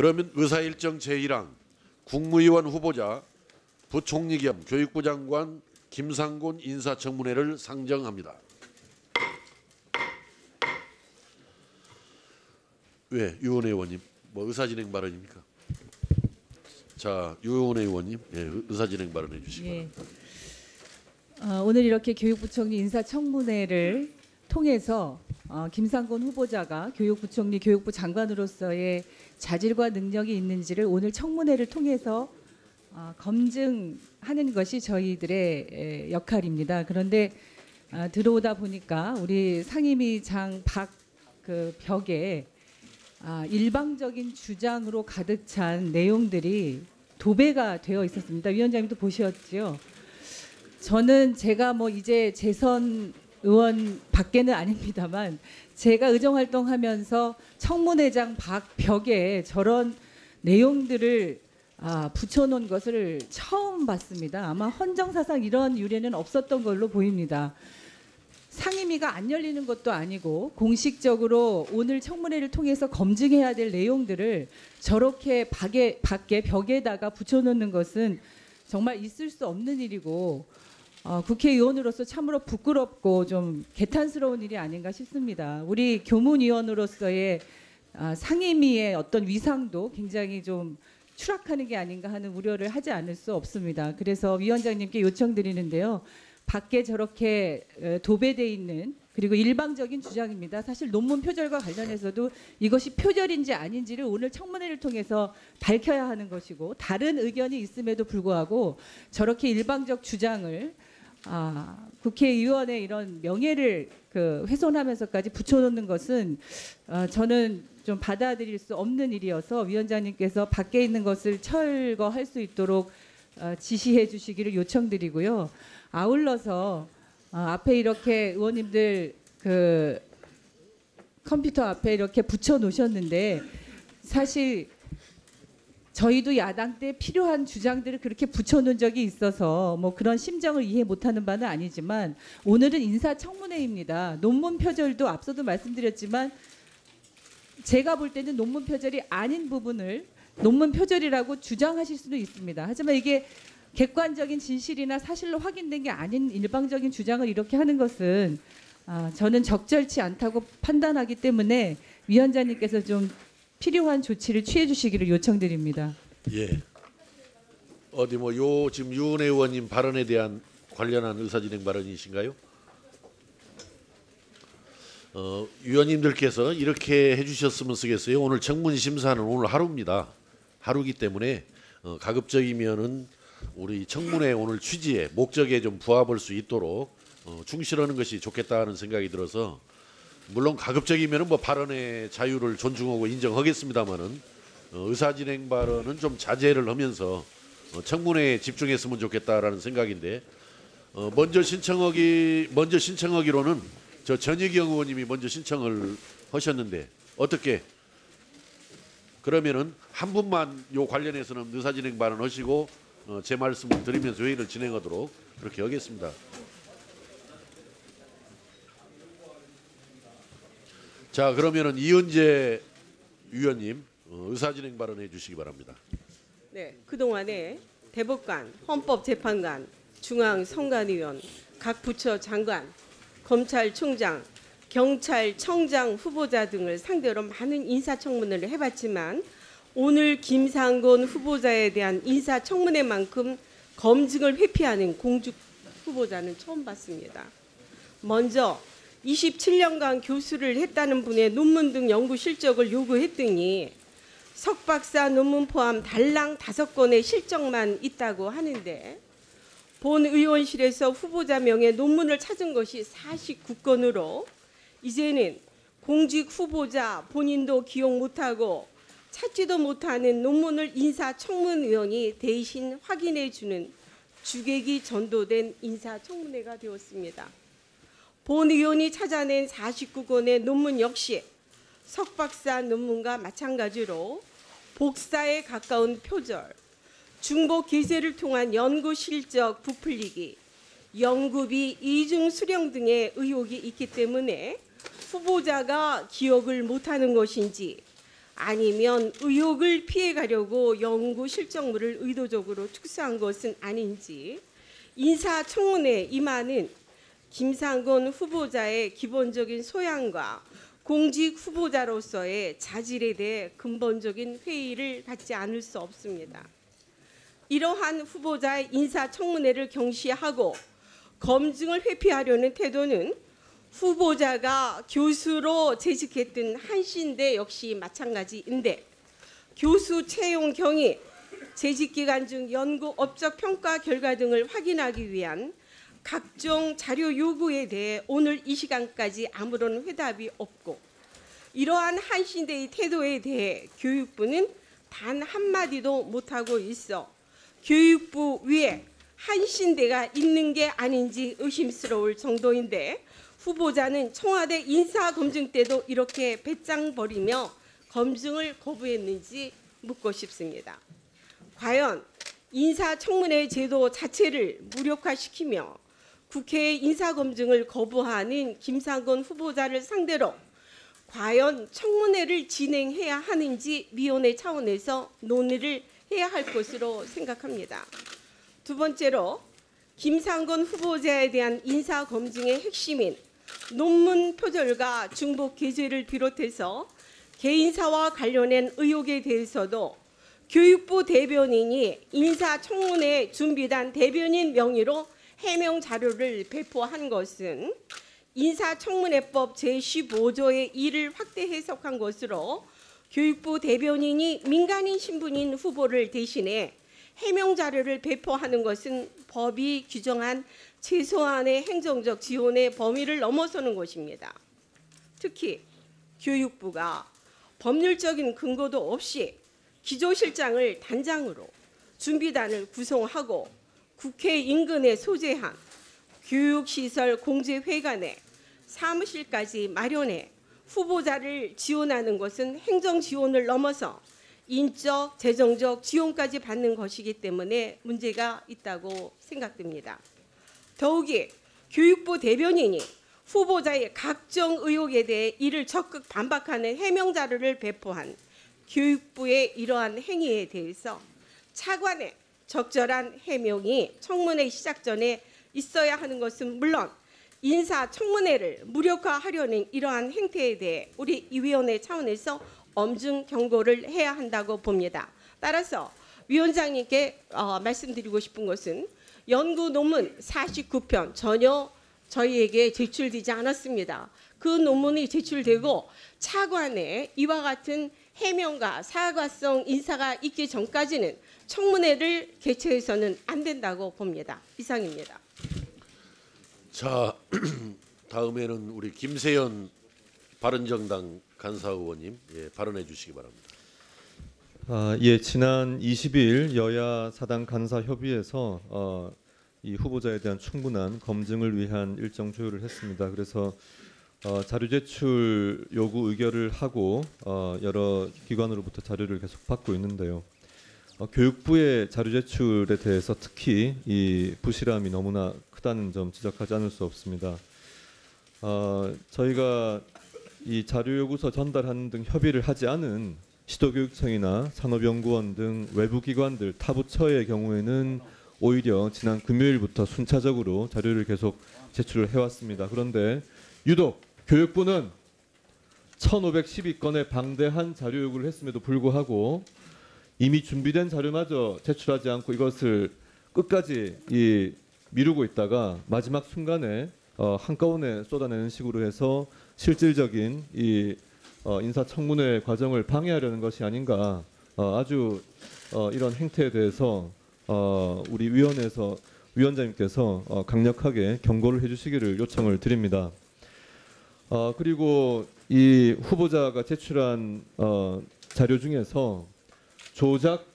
그러면 의사일정 제1항 국무위원 후보자 부총리 겸 교육부 장관 김상곤 인사청문회를 상정합니다. 왜 유은혜 의원님 뭐 의사진행 발언입니까? 자 유은혜 의원님 의사진행 발언해 주시기 바랍니다. 오늘 이렇게 교육부총리 인사청문회를 통해서 김상곤 후보자가 교육부총리 교육부 장관으로서의 자질과 능력이 있는지를 오늘 청문회를 통해서 검증하는 것이 저희들의 역할입니다. 그런데 들어오다 보니까 우리 상임위장 박 그 벽에 일방적인 주장으로 가득 찬 내용들이 도배가 되어 있었습니다. 위원장님도 보셨죠? 저는 제가 뭐 이제 재선 의원 밖에는 아닙니다만 제가 의정활동하면서 청문회장 박 벽에 저런 내용들을 붙여놓은 것을 처음 봤습니다. 아마 헌정사상 이런 유례는 없었던 걸로 보입니다. 상임위가 안 열리는 것도 아니고 공식적으로 오늘 청문회를 통해서 검증해야 될 내용들을 저렇게 밖에 벽에다가 붙여놓는 것은 정말 있을 수 없는 일이고 국회의원으로서 참으로 부끄럽고 좀 개탄스러운 일이 아닌가 싶습니다. 우리 교문위원으로서의 상임위의 어떤 위상도 굉장히 좀 추락하는 게 아닌가 하는 우려를 하지 않을 수 없습니다. 그래서 위원장님께 요청드리는데요. 밖에 저렇게 도배돼 있는 그리고 일방적인 주장입니다. 사실 논문 표절과 관련해서도 이것이 표절인지 아닌지를 오늘 청문회를 통해서 밝혀야 하는 것이고 다른 의견이 있음에도 불구하고 저렇게 일방적 주장을 국회의원의 이런 명예를 훼손하면서까지 붙여놓는 것은 저는 좀 받아들일 수 없는 일이어서 위원장님께서 밖에 있는 것을 철거할 수 있도록 지시해 주시기를 요청드리고요. 아울러서 앞에 이렇게 의원님들 컴퓨터 앞에 이렇게 붙여 놓으셨는데 사실 저희도 야당 때 필요한 주장들을 그렇게 붙여놓은 적이 있어서 뭐 그런 심정을 이해 못하는 바는 아니지만 오늘은 인사청문회입니다. 논문 표절도 앞서도 말씀드렸지만 제가 볼 때는 논문 표절이 아닌 부분을 논문 표절이라고 주장하실 수도 있습니다. 하지만 이게 객관적인 진실이나 사실로 확인된 게 아닌 일방적인 주장을 이렇게 하는 것은 저는 적절치 않다고 판단하기 때문에 위원장님께서 좀 필요한 조치를 취해 주시기를 요청드립니다. 예. 어디 뭐 지금 유은혜 의원님 발언에 대한 관련한 의사진행 발언이신가요? 위원님들께서 이렇게 해주셨으면 쓰겠어요. 오늘 청문 심사는 오늘 하루입니다. 하루기 때문에 가급적이면은 우리 청문회 오늘 취지에 목적에 좀 부합할 수 있도록 충실하는 것이 좋겠다는 생각이 들어서 물론 가급적이면은 뭐 발언의 자유를 존중하고 인정하겠습니다만은 의사진행 발언은 좀 자제를 하면서 청문회에 집중했으면 좋겠다라는 생각인데 먼저 신청하기로는 저 전혜경 의원님이 먼저 신청을 하셨는데 어떻게 그러면은 한 분만 요 관련해서는 의사진행 발언하시고 제 말씀을 드리면서 회의를 진행하도록 그렇게 하겠습니다. 자 그러면은 이은재 위원님 의사진행 발언해 주시기 바랍니다. 네, 그동안에 대법관, 헌법재판관, 중앙선관위원, 각 부처 장관, 검찰총장, 경찰청장 후보자 등을 상대로 많은 인사청문회를 해봤지만 오늘 김상곤 후보자에 대한 인사청문회만큼 검증을 회피하는 공직 후보자는 처음 봤습니다. 먼저 27년간 교수를 했다는 분의 논문 등 연구 실적을 요구했더니 석박사 논문 포함 달랑 5건의 실적만 있다고 하는데 본 의원실에서 후보자 명의 논문을 찾은 것이 49건으로 이제는 공직 후보자 본인도 기억 못하고 찾지도 못하는 논문을 인사청문위원이 대신 확인해 주는 주객이 전도된 인사청문회가 되었습니다. 본 의원이 찾아낸 49건의 논문 역시 석박사 논문과 마찬가지로 복사에 가까운 표절, 중복 기재를 통한 연구 실적 부풀리기, 연구비 이중 수령 등의 의혹이 있기 때문에 후보자가 기억을 못하는 것인지 아니면 의혹을 피해가려고 연구 실적물을 의도적으로 축소한 것은 아닌지 인사청문회에 임하는 김상곤 후보자의 기본적인 소양과 공직 후보자로서의 자질에 대해 근본적인 회의를 갖지 않을 수 없습니다. 이러한 후보자의 인사청문회를 경시하고 검증을 회피하려는 태도는 후보자가 교수로 재직했던 한신대 역시 마찬가지인데 교수 채용 경위, 재직 기간 중 연구 업적 평가 결과 등을 확인하기 위한 각종 자료 요구에 대해 오늘 이 시간까지 아무런 회답이 없고 이러한 한신대의 태도에 대해 교육부는 단 한마디도 못하고 있어 교육부 위에 한신대가 있는 게 아닌지 의심스러울 정도인데 후보자는 청와대 인사검증 때도 이렇게 배짱 버리며 검증을 거부했는지 묻고 싶습니다. 과연 인사청문회 제도 자체를 무력화시키며 국회의 인사검증을 거부하는 김상곤 후보자를 상대로 과연 청문회를 진행해야 하는지 위원회 차원에서 논의를 해야 할 것으로 생각합니다. 두 번째로 김상곤 후보자에 대한 인사검증의 핵심인 논문 표절과 중복 게재를 비롯해서 개인사와 관련된 의혹에 대해서도 교육부 대변인이 인사청문회 준비단 대변인 명의로 해명 자료를 배포한 것은 인사청문회법 제15조의 2를 확대 해석한 것으로 교육부 대변인이 민간인 신분인 후보를 대신해 해명 자료를 배포하는 것은 법이 규정한 최소한의 행정적 지원의 범위를 넘어서는 것입니다. 특히 교육부가 법률적인 근거도 없이 기조실장을 단장으로 준비단을 구성하고 국회 인근에 소재한 교육시설 공제회관에 사무실까지 마련해 후보자를 지원하는 것은 행정 지원을 넘어서 인적, 재정적 지원까지 받는 것이기 때문에 문제가 있다고 생각됩니다. 더욱이 교육부 대변인이 후보자의 각종 의혹에 대해 이를 적극 반박하는 해명 자료를 배포한 교육부의 이러한 행위에 대해서 차관의 적절한 해명이 청문회 시작 전에 있어야 하는 것은 물론 인사청문회를 무력화하려는 이러한 행태에 대해 우리 이 위원회 차원에서 엄중 경고를 해야 한다고 봅니다. 따라서 위원장님께 말씀드리고 싶은 것은 연구 논문 49편 전혀 저희에게 제출되지 않았습니다. 그 논문이 제출되고 차관에 이와 같은 해명과 사과성 인사가 있기 전까지는 청문회를 개최해서는 안 된다고 봅니다. 이상입니다. 자, 다음에는 우리 김세연 바른정당 간사 의원님 발언해 주시기 바랍니다. 예, 지난 20일 여야 사당 간사 협의에서 이 후보자에 대한 충분한 검증을 위한 일정 조율을 했습니다. 그래서 자료 제출 요구 의결을 하고 여러 기관으로부터 자료를 계속 받고 있는데요. 교육부의 자료 제출에 대해서 특히 이 부실함이 너무나 크다는 점 지적하지 않을 수 없습니다. 저희가 이 자료 요구서 전달하는 등 협의를 하지 않은 시도교육청이나 산업연구원 등 외부 기관들 타부처의 경우에는 오히려 지난 금요일부터 순차적으로 자료를 계속 제출을 해왔습니다. 그런데 유독 교육부는 1,512건의 방대한 자료 요구를 했음에도 불구하고 이미 준비된 자료마저 제출하지 않고 이것을 끝까지 미루고 있다가 마지막 순간에 한꺼번에 쏟아내는 식으로 해서 실질적인 인사청문회 과정을 방해하려는 것이 아닌가, 아주 이런 행태에 대해서 우리 위원회에서 위원장님께서 강력하게 경고를 해주시기를 요청을 드립니다. 그리고 이 후보자가 제출한 자료 중에서 조작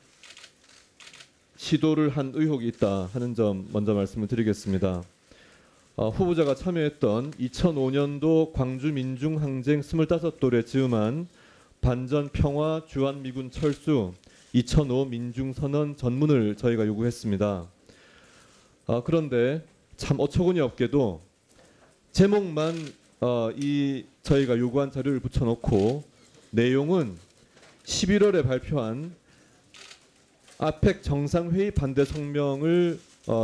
시도를 한 의혹이 있다 하는 점 먼저 말씀을 드리겠습니다. 후보자가 참여했던 2005년도 광주 민중항쟁 25돌에 즈음한 반전 평화 주한미군 철수 2005 민중선언 전문을 저희가 요구했습니다. 그런데 참 어처구니 없게도 제목만 이 저희가 요구한 자료를 붙여놓고 내용은 11월에 발표한 아펙 정상회의 반대 성명을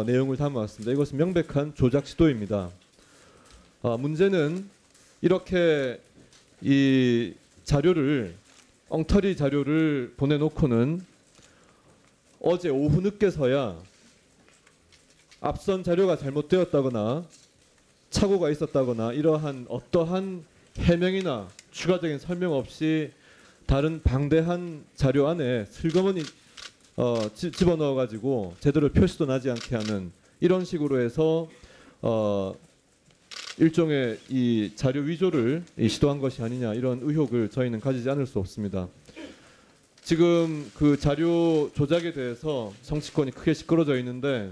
내용을 담아왔습니다. 이것은 명백한 조작 시도입니다. 문제는 이렇게 이 자료를 엉터리 자료를 보내놓고는 어제 오후 늦게서야 앞선 자료가 잘못되었다거나 착오가 있었다거나 이러한 어떠한 해명이나 추가적인 설명 없이 다른 방대한 자료 안에 슬그머니 집어넣어 가지고 제대로 표시도 나지 않게 하는 이런 식으로 해서 일종의 이 자료 위조를 시도한 것이 아니냐 이런 의혹을 저희는 가지지 않을 수 없습니다. 지금 그 자료 조작에 대해서 정치권이 크게 시끄러져 있는데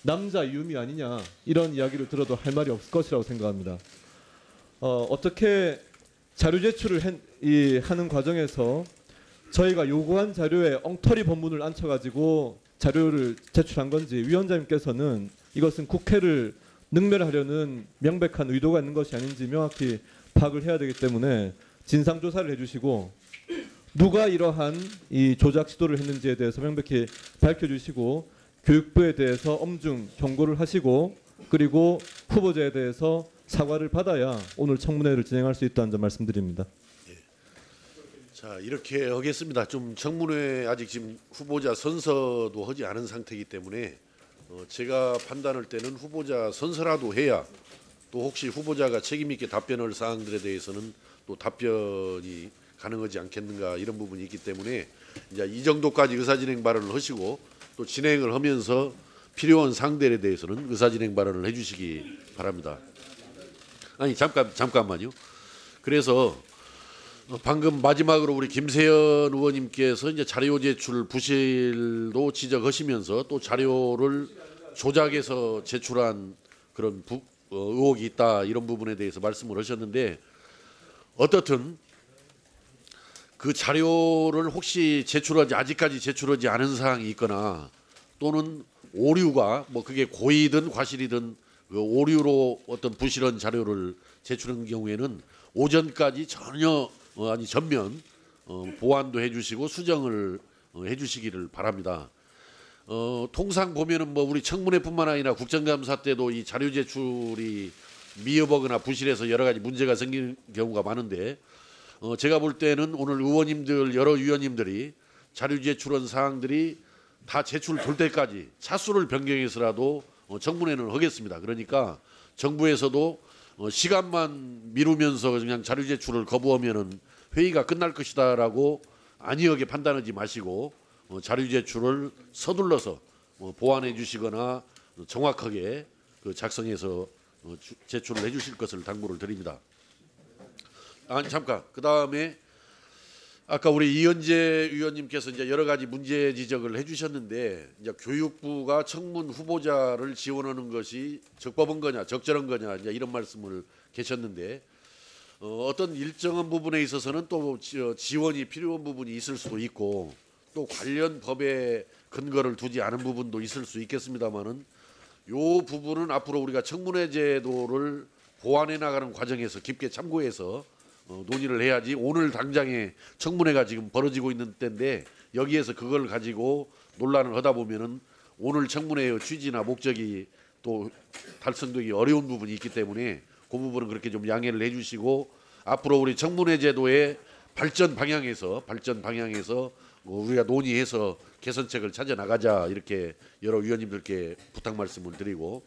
남자 유미 아니냐 이런 이야기를 들어도 할 말이 없을 것이라고 생각합니다. 어떻게 자료 제출을 하는 과정에서 저희가 요구한 자료에 엉터리 본문을 앉혀가지고 자료를 제출한 건지 위원장님께서는 이것은 국회를 능멸하려는 명백한 의도가 있는 것이 아닌지 명확히 파악을 해야 되기 때문에 진상 조사를 해주시고 누가 이러한 이 조작 시도를 했는지에 대해서 명백히 밝혀주시고 교육부에 대해서 엄중 경고를 하시고 그리고 후보자에 대해서 사과를 받아야 오늘 청문회를 진행할 수 있다는 점 말씀드립니다. 자, 이렇게 하겠습니다. 좀 청문회 아직 지금 후보자 선서도 하지 않은 상태이기 때문에 제가 판단할 때는 후보자 선서라도 해야 또 혹시 후보자가 책임 있게 답변할 사항들에 대해서는 또 답변이 가능하지 않겠는가 이런 부분이 있기 때문에 이제 이 정도까지 의사진행 발언을 하시고 또 진행을 하면서 필요한 사항들에 대해서는 의사진행 발언을 해주시기 바랍니다. 아니 잠깐만요. 그래서 방금 마지막으로 우리 김세연 의원님께서 이제 자료 제출 부실도 지적하시면서 또 자료를 조작해서 제출한 그런 의혹이 있다 이런 부분에 대해서 말씀을 하셨는데 어떻든 그 자료를 혹시 아직까지 제출하지 않은 사항이 있거나 또는 오류가 뭐 그게 고의든 과실이든 그 오류로 어떤 부실한 자료를 제출한 경우에는 오전까지 전면 보완도 해주시고 수정을 해주시기를 바랍니다. 통상 보면은 뭐 우리 청문회뿐만 아니라 국정감사 때도 이 자료 제출이 미흡하거나 부실해서 여러 가지 문제가 생기는 경우가 많은데 제가 볼 때는 오늘 여러 위원님들이 자료 제출한 사항들이 다 제출될 때까지 차수를 변경해서라도 청문회는 하겠습니다. 그러니까 정부에서도 시간만 미루면서 그냥 자료 제출을 거부하면은 회의가 끝날 것이다라고 안이하게 판단하지 마시고 자료 제출을 서둘러서 보완해 주시거나 정확하게 그 작성해서 제출을 해 주실 것을 당부를 드립니다. 아니 잠깐 그다음에 아까 우리 이현재 위원님께서 이제 여러 가지 문제 지적을 해주셨는데 이제 교육부가 청문 후보자를 지원하는 것이 적법한 거냐 적절한 거냐 이제 이런 말씀을 계셨는데 어떤 일정한 부분에 있어서는 또 지원이 필요한 부분이 있을 수도 있고 또 관련 법에 근거를 두지 않은 부분도 있을 수 있겠습니다만은 요 부분은 앞으로 우리가 청문회 제도를 보완해 나가는 과정에서 깊게 참고해서 논의를 해야지 오늘 당장에 청문회가 지금 벌어지고 있는 때인데 여기에서 그걸 가지고 논란을 하다 보면은 오늘 청문회의 취지나 목적이 또 달성되기 어려운 부분이 있기 때문에 그 부분은 그렇게 좀 양해를 해주시고 앞으로 우리 청문회 제도의 발전 방향에서 우리가 논의해서 개선책을 찾아 나가자 이렇게 여러 위원님들께 부탁 말씀을 드리고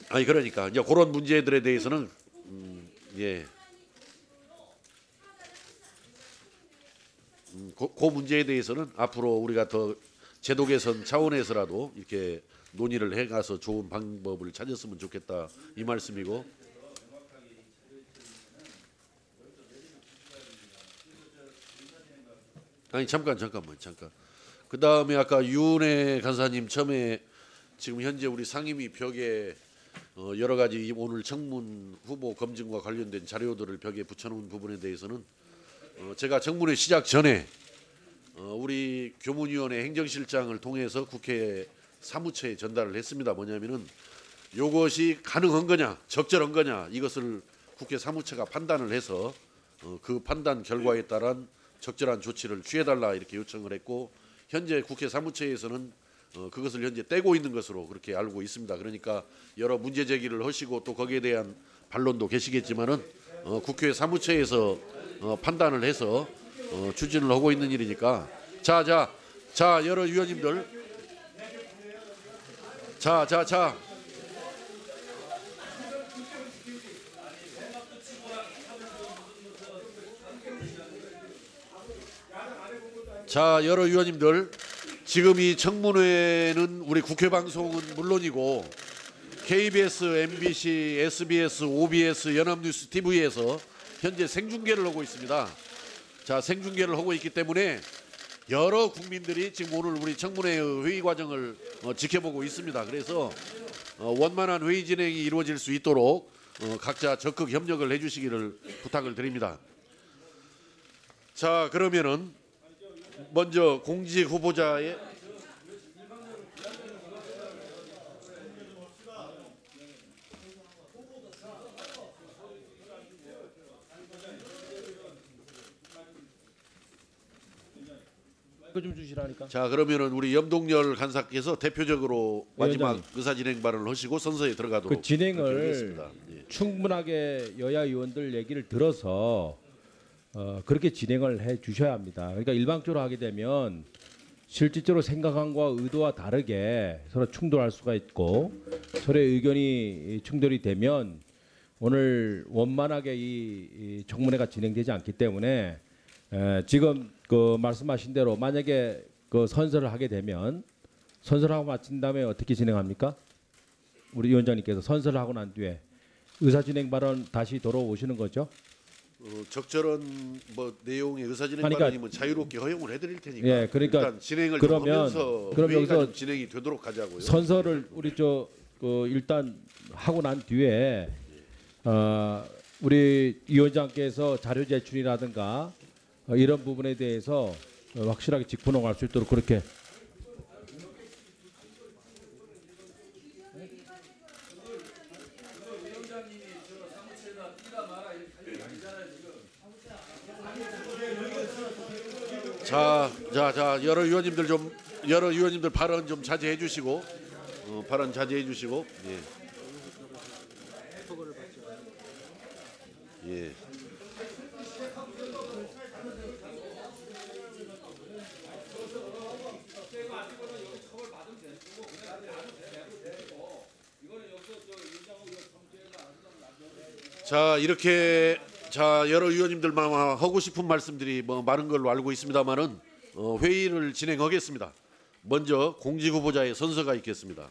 아니 그러니까 이제 그런 문제들에 대해서는 그 문제에 대해서는 앞으로 우리가 더 제도 개선 차원에서라도 이렇게 논의를 해가서 좋은 방법을 찾았으면 좋겠다 이 말씀이고 아니 잠깐만 그 다음에 아까 유은혜 간사님 처음에 지금 현재 우리 상임위 벽에 여러 가지 오늘 청문 후보 검증과 관련된 자료들을 벽에 붙여놓은 부분에 대해서는 제가 청문회 시작 전에 우리 교문위원회 행정실장을 통해서 국회 사무처에 전달을 했습니다. 뭐냐면은 이것이 가능한 거냐 적절한 거냐 이것을 국회 사무처가 판단을 해서 그 판단 결과에 따른 적절한 조치를 취해달라 이렇게 요청을 했고 현재 국회 사무처에서는 그것을 현재 떼고 있는 것으로 그렇게 알고 있습니다. 그러니까 여러 문제 제기를 하시고 또 거기에 대한 반론도 계시겠지만은 국회 사무처에서 판단을 해서 추진을 하고 있는 일이니까 자 여러 위원님들 자 여러 위원님들 지금 이 청문회는 우리 국회 방송은 물론이고 KBS, MBC, SBS, OBS, 연합뉴스 TV에서 현재 생중계를 하고 있습니다. 자, 생중계를 하고 있기 때문에 여러 국민들이 지금 오늘 우리 청문회의 회의 과정을 지켜보고 있습니다. 그래서 원만한 회의 진행이 이루어질 수 있도록 각자 적극 협력을 해주시기를 부탁을 드립니다. 자, 그러면은 먼저 공직 후보자의 그거 좀 주시라니까. 자 그러면은 우리 염동열 간사께서 대표적으로 마지막 위원장님. 의사진행 발언을 하시고 선서에 들어가도록 그 진행을 결정했습니다. 예. 충분하게 여야 의원들 얘기를 들어서 그렇게 진행을 해 주셔야 합니다. 그러니까 일방적으로 하게 되면 실질적으로 생각한 거와 의도와 다르게 서로 충돌할 수가 있고 서로의 의견이 충돌이 되면 오늘 원만하게 이 청문회가 진행되지 않기 때문에 지금 그 말씀하신 대로 만약에 그 선서를 하게 되면 선서를 하고 마친 다음에 어떻게 진행합니까? 우리 위원장님께서 선서를 하고 난 뒤에 의사진행 발언 다시 돌아오시는 거죠? 적절한 뭐 내용의 의사진행 그러니까- 발언이면 자유롭게 허용을 해드릴 테니까 예, 그러니까 일단 진행을 그러면- 좀 하면서 그럼 회의가 여기서 좀 진행이 되도록 하자고요. 선서를 우리 일단 하고 난 뒤에 우리 위원장께서 자료 제출이라든가 이런 부분에 대해서 확실하게 직분홍할 수 있도록 그렇게 자 여러 위원님들 발언 좀 자제해 주시고 발언 자제해 주시고 예. 자 이렇게 여러 위원님들만 하고 싶은 말씀들이 뭐 많은 걸로 알고 있습니다만은 회의를 진행하겠습니다. 먼저 공직 후보자의 선서가 있겠습니다.